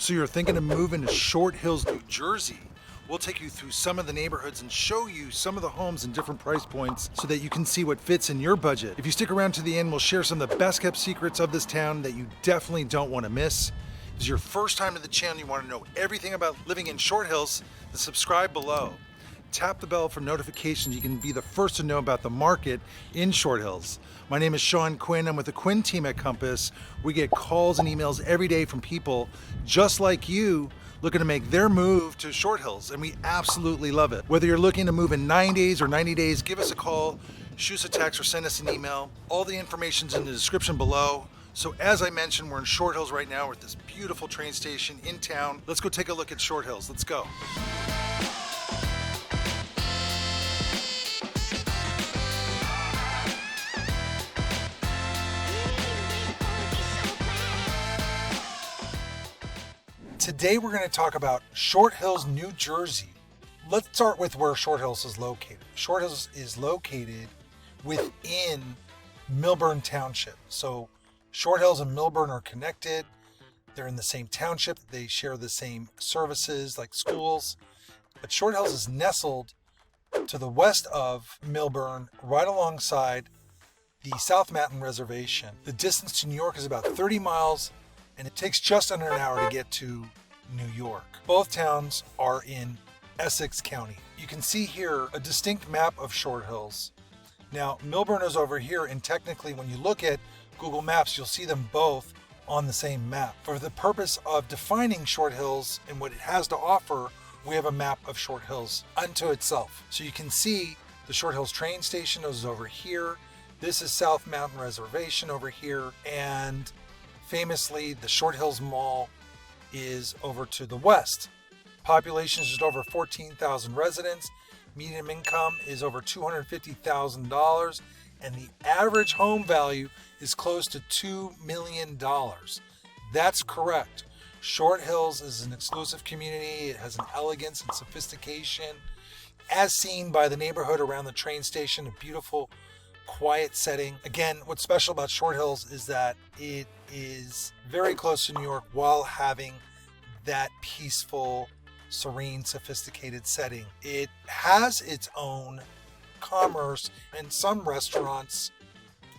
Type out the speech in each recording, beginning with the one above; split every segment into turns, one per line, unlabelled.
So you're thinking of moving to Short Hills, New Jersey. We'll take you through some of the neighborhoods and show you some of the homes in different price points so that you can see what fits in your budget. If you stick around to the end, we'll share some of the best kept secrets of this town that you definitely don't want to miss. If it's your first time to the channel, you want to know everything about living in Short Hills, then subscribe below. Tap the bell for notifications. You can be the first to know about the market in Short Hills. My name is Sean Quinn. I'm with the Quinn team at Compass. We get calls and emails every day from people just like you looking to make their move to Short Hills, and we absolutely love it. Whether you're looking to move in 9 days or 90 days, give us a call, shoot us a text, or send us an email. All the information's in the description below. So as I mentioned, we're in Short Hills right now. We're at this beautiful train station in town. Let's go take a look at Short Hills. Let's go. Today we're going to talk about Short Hills, New Jersey. Let's start with where Short Hills is located. Short Hills is located within Millburn Township. So Short Hills and Millburn are connected. They're in the same township. They share the same services like schools. But Short Hills is nestled to the west of Millburn, right alongside the South Mountain Reservation. The distance to New York is about 30 miles, and it takes just under an hour to get to New York. Both towns are in Essex County. You can see here a distinct map of Short Hills. Now, Millburn is over here, and technically when you look at Google Maps, you'll see them both on the same map. For the purpose of defining Short Hills and what it has to offer, we have a map of Short Hills unto itself. So you can see the Short Hills train station is over here. This is South Mountain Reservation over here, and famously, the Short Hills Mall is over to the west. Population is just over 14,000 residents. Median income is over $250,000, and the average home value is close to $2 million. That's correct. Short Hills is an exclusive community. It has an elegance and sophistication, as seen by the neighborhood around the train station, a beautiful quiet setting. Again, what's special about Short Hills is that it is very close to New York while having that peaceful, serene, sophisticated setting. It has its own commerce and some restaurants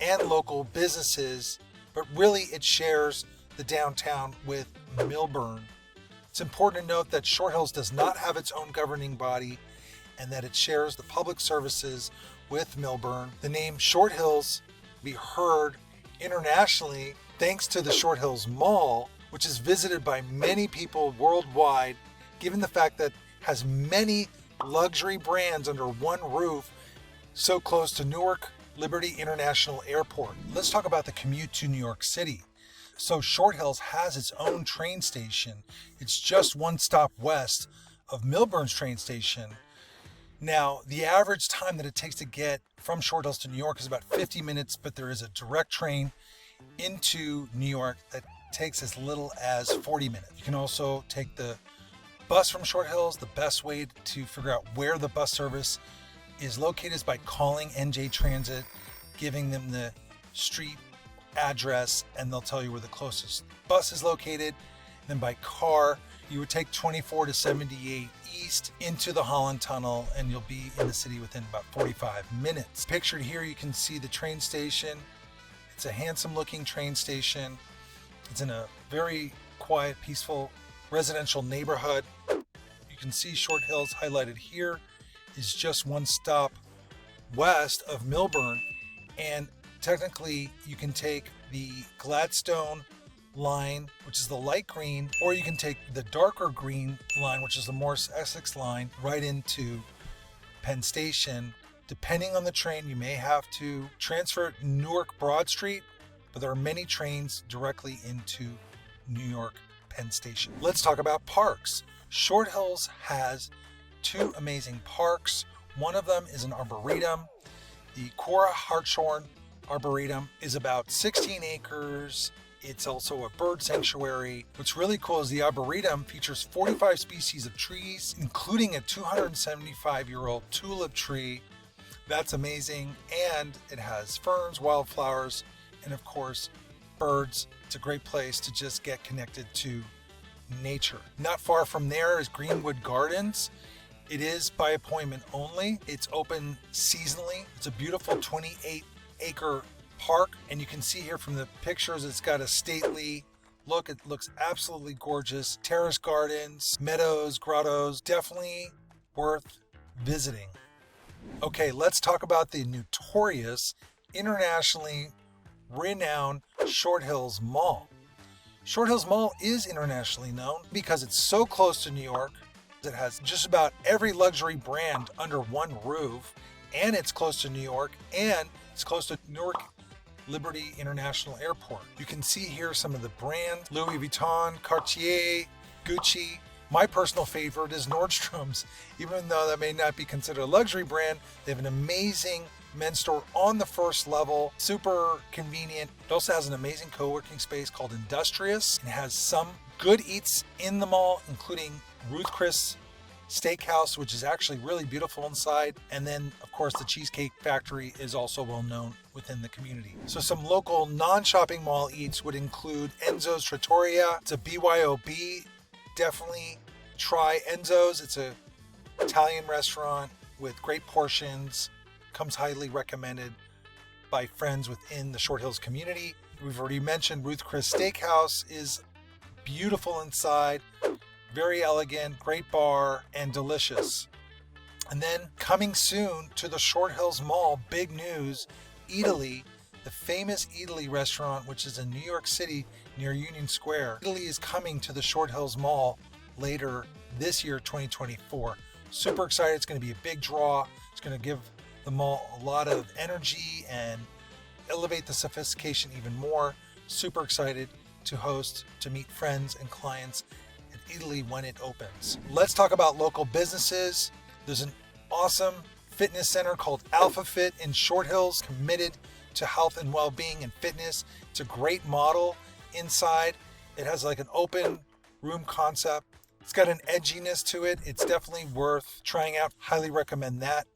and local businesses, but really it shares the downtown with Millburn. It's important to note that Short Hills does not have its own governing body and that it shares the public services with Millburn. The name Short Hills be heard internationally thanks to the Short Hills Mall, which is visited by many people worldwide, given the fact that it has many luxury brands under one roof, so close to Newark Liberty International Airport. Let's talk about the commute to New York City. So Short Hills has its own train station. It's just one stop west of Millburn's train station. Now, the average time that it takes to get from Short Hills to New York is about 50 minutes, but there is a direct train into New York that takes as little as 40 minutes. You can also take the bus from Short Hills. The best way to figure out where the bus service is located is by calling NJ Transit, giving them the street address, and they'll tell you where the closest bus is located. Then by car, you would take 24 to 78 East into the Holland Tunnel, and you'll be in the city within about 45 minutes. Pictured here, you can see the train station. It's a handsome looking train station. It's in a very quiet, peaceful residential neighborhood. You can see Short Hills highlighted here is just one stop west of Millburn, and technically you can take the Gladstone line, which is the light green, or you can take the darker green line, which is the Morris Essex line, right into Penn Station. Depending on the train, you may have to transfer Newark Broad Street, but there are many trains directly into New York Penn Station. Let's talk about parks. Short Hills has two amazing parks. One of them is an arboretum. The Cora Hartshorn Arboretum is about 16 acres. It's also a bird sanctuary. What's really cool is the Arboretum features 45 species of trees, including a 275-year-old tulip tree. That's amazing. And it has ferns, wildflowers, and of course, birds. It's a great place to just get connected to nature. Not far from there is Greenwood Gardens. It is by appointment only. It's open seasonally. It's a beautiful 28-acre park, and you can see here from the pictures it's got a stately look. It looks absolutely gorgeous. Terrace gardens, meadows, grottos, definitely worth visiting. Okay, let's talk about the notorious, internationally renowned Short Hills Mall. Short Hills Mall is internationally known because it's so close to New York. It has just about every luxury brand under one roof, and it's close to New York, and it's close to Newark Liberty International Airport. You can see here some of the brands: Louis Vuitton, Cartier, Gucci. My personal favorite is Nordstrom's. Even though that may not be considered a luxury brand, they have an amazing men's store on the first level, super convenient. It also has an amazing co-working space called Industrious. It has some good eats in the mall, including Ruth Chris Steakhouse, which is actually really beautiful inside. And then, of course, the Cheesecake Factory is also well known within the community. So some local non-shopping mall eats would include Enzo's Trattoria. It's a BYOB. Definitely try Enzo's. It's an Italian restaurant with great portions. Comes highly recommended by friends within the Short Hills community. We've already mentioned Ruth Chris Steakhouse is beautiful inside, very elegant, great bar, and delicious. And then coming soon to the Short Hills Mall, big news, Italy, the famous Italy restaurant, which is in New York City near Union Square. Italy is coming to the Short Hills Mall later this year, 2024. Super excited. It's going to be a big draw. It's going to give the mall a lot of energy and elevate the sophistication even more. Super excited to meet friends and clients in Italy when it opens. Let's talk about local businesses. There's an awesome fitness center called Alpha Fit in Short Hills, committed to health and well-being and fitness. It's a great model inside. It has like an open room concept. It's got an edginess to it. It's definitely worth trying out. Highly recommend that.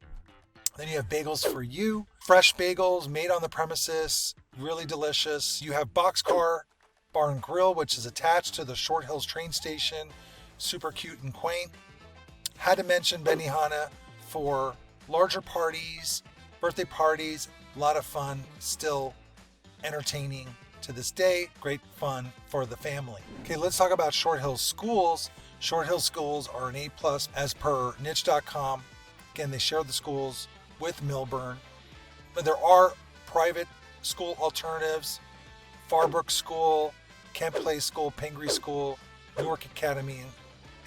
Then you have Bagels for You. Fresh bagels made on the premises, really delicious. You have Boxcar Bar and Grill, which is attached to the Short Hills train station. Super cute and quaint. Had to mention Benihana for larger parties, birthday parties, a lot of fun, still entertaining to this day. Great fun for the family. Okay, let's talk about Short Hills schools. Short Hills schools are an A+ as per niche.com. Again, they share the schools with Milburn. But there are private school alternatives: Farbrook School, Kent Place School, Pingree School, Newark Academy,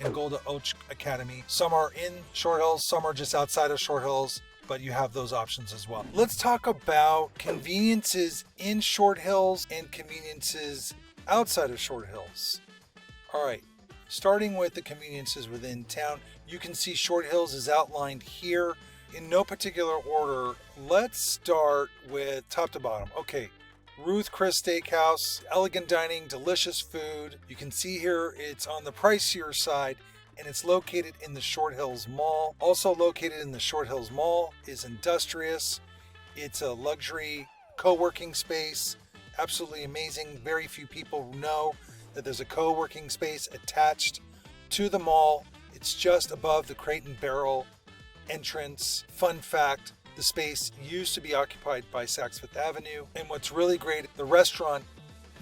and Golda Oach Academy. Some are in Short Hills, some are just outside of Short Hills, but you have those options as well. Let's talk about conveniences in Short Hills and conveniences outside of Short Hills. All right, starting with the conveniences within town, you can see Short Hills is outlined here in no particular order. Let's start with top to bottom. Okay, Ruth Chris Steakhouse, elegant dining, delicious food. You can see here it's on the pricier side, and it's located in the Short Hills Mall. Also located in the Short Hills Mall is Industrious. It's a luxury co-working space. Absolutely amazing. Very few people know that there's a co-working space attached to the mall. It's just above the Crate and Barrel entrance. Fun fact, the space used to be occupied by Saks Fifth Avenue. And what's really great, the restaurant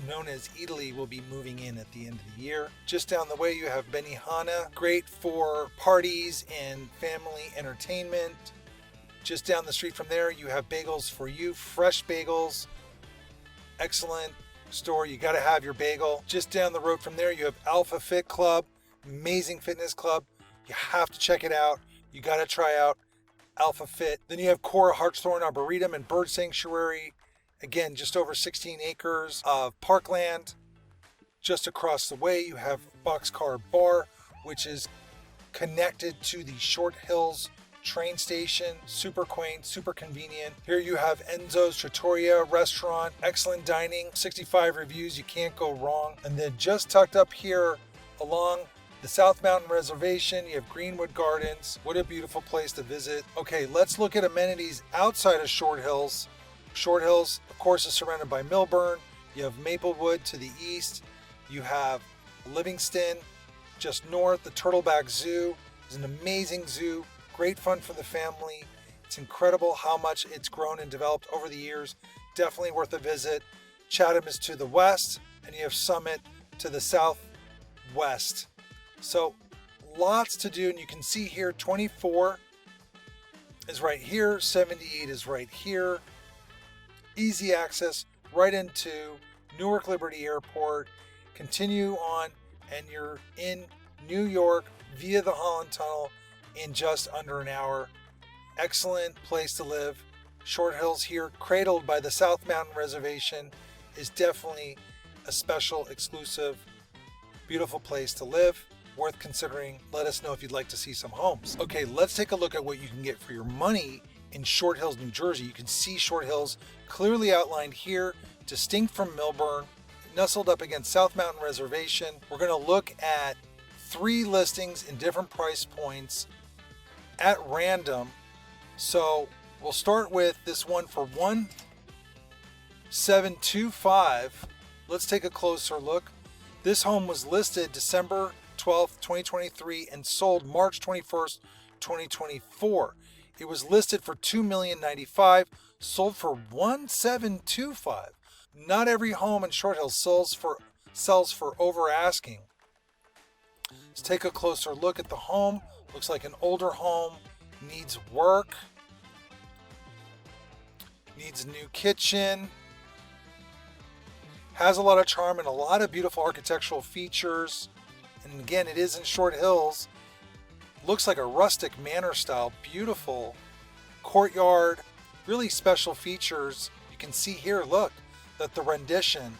known as Italy will be moving in at the end of the year. Just down the way you have Benihana, great for parties and family entertainment. Just down the street from there you have Bagels for You, fresh bagels, excellent store. You got to have your bagel. Just down the road from there you have Alpha Fit Club, amazing fitness club. You have to check it out. You got to try out Alpha Fit. Then you have Cora Hartshorn Arboretum and Bird Sanctuary. Again, just over 16 acres of parkland. Just across the way, you have Boxcar Bar, which is connected to the Short Hills train station. Super quaint, super convenient. Here you have Enzo's Trattoria restaurant. Excellent dining, 65 reviews. You can't go wrong. And then just tucked up here along the South Mountain Reservation, you have Greenwood Gardens. What a beautiful place to visit. Okay, let's look at amenities outside of Short Hills. Short Hills, of course, is surrounded by Milburn. You have Maplewood to the east. You have Livingston just north. The Turtleback Zoo is an amazing zoo, great fun for the family. It's incredible how much it's grown and developed over the years. Definitely worth a visit. Chatham is to the west, and you have Summit to the southwest. So lots to do, and you can see here 24 is right here, 78 is right here. Easy access right into Newark Liberty Airport. Continue on, and you're in New York via the Holland Tunnel in just under an hour. Excellent place to live. Short Hills here, cradled by the South Mountain Reservation, is definitely a special, exclusive, beautiful place to live. Worth considering. Let us know if you'd like to see some homes. Okay, let's take a look at what you can get for your money in Short Hills, New Jersey. You can see Short Hills clearly outlined here, distinct from Millburn, nestled up against South Mountain Reservation. We're going to look at 3 listings in different price points at random. So we'll start with this one for $1,725. Let's take a closer look. This home was listed December 12th, 2023 and sold March 21st, 2024. It was listed for $2,095,000, sold for $1,725,000. Not every home in Short Hills sells for over asking. Let's take a closer look at the home. Looks like an older home, needs work, needs a new kitchen, has a lot of charm and a lot of beautiful architectural features. And again, it is in Short Hills. Looks like a rustic manor style, beautiful courtyard, really special features. You can see here, look, that the rendition,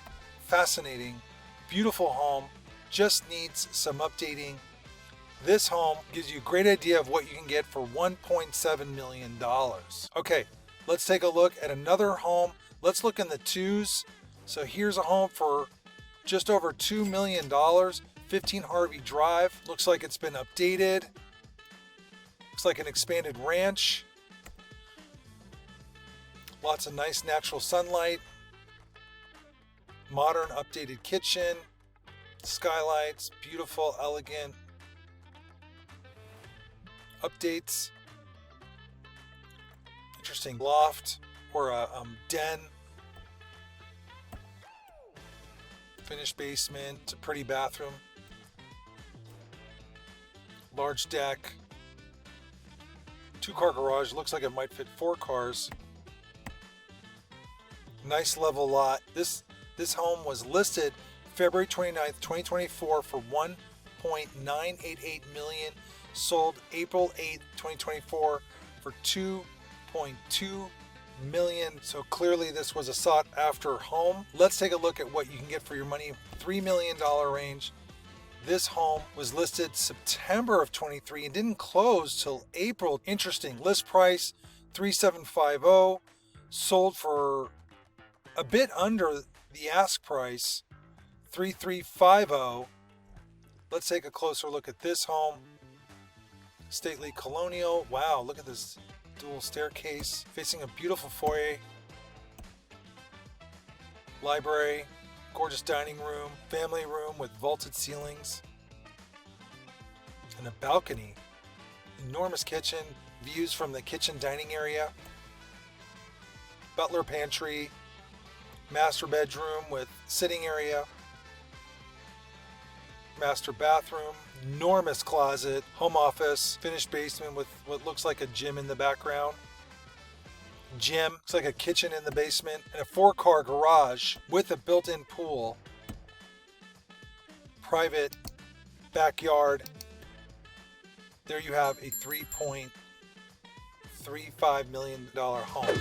fascinating, beautiful home, just needs some updating. This home gives you a great idea of what you can get for $1.7 million. Okay, let's take a look at another home. Let's look in the twos. So here's a home for just over $2 million, 15 Harvey Drive. Looks like it's been updated. Looks like an expanded ranch. Lots of nice natural sunlight. Modern updated kitchen. Skylights, beautiful, elegant. Updates. Interesting loft or a den. Finished basement, a pretty bathroom. Large deck. 2-car garage, looks like it might fit 4 cars. Nice level lot. This home was listed February 29th, 2024 for $1.988 million. Sold April 8th, 2024 for $2.2 million. So clearly this was a sought after home. Let's take a look at what you can get for your money. $3 million range. This home was listed September of 23 and didn't close till April. Interesting. List price $3,750. Sold for a bit under the ask price $3,350. Let's take a closer look at this home. Stately colonial. Wow, look at this dual staircase facing a beautiful foyer. Library, gorgeous dining room, family room with vaulted ceilings, and a balcony. Enormous kitchen, views from the kitchen dining area, butler pantry, master bedroom with sitting area, master bathroom, enormous closet, home office, finished basement with what looks like a gym in the background. Gym, looks like a kitchen in the basement, and a 4-car garage with a built-in pool. Private backyard. There you have a $3.35 million home.